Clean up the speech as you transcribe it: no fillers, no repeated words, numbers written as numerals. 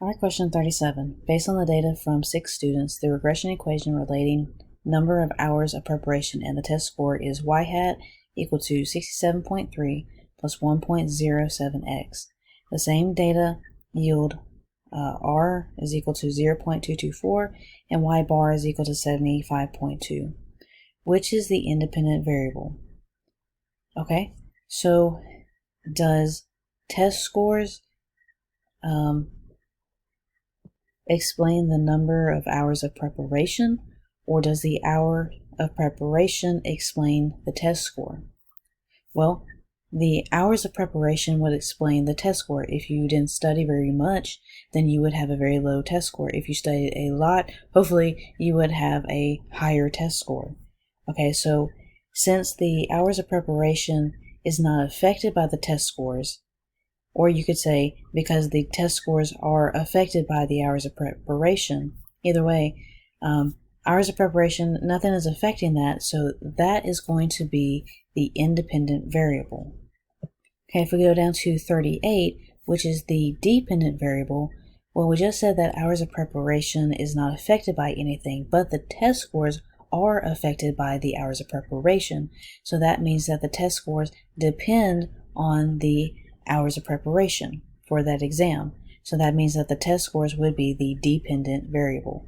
Alright, question 37. Based on the data from 6 students, the regression equation relating number of hours of preparation and the test score is y hat equal to 67.3 plus 1.07x. The same data yield r is equal to 0.224 and y bar is equal to 75.2. Which is the independent variable? Okay, so does test scores explain the number of hours of preparation, or does the hour of preparation explain the test score? Well, the hours of preparation would explain the test score. If you didn't study very much, then you would have a very low test score. If you studied a lot, hopefully you would have a higher test score. Okay, so since the hours of preparation is not affected by the test scores, or you could say because the test scores are affected by the hours of preparation. Either way, hours of preparation, nothing is affecting that, so that is going to be the independent variable. Okay, if we go down to 38, which is the dependent variable, well, we just said that hours of preparation is not affected by anything, but the test scores are affected by the hours of preparation. So that means that the test scores depend on the hours of preparation for that exam. So that means that the test scores would be the dependent variable.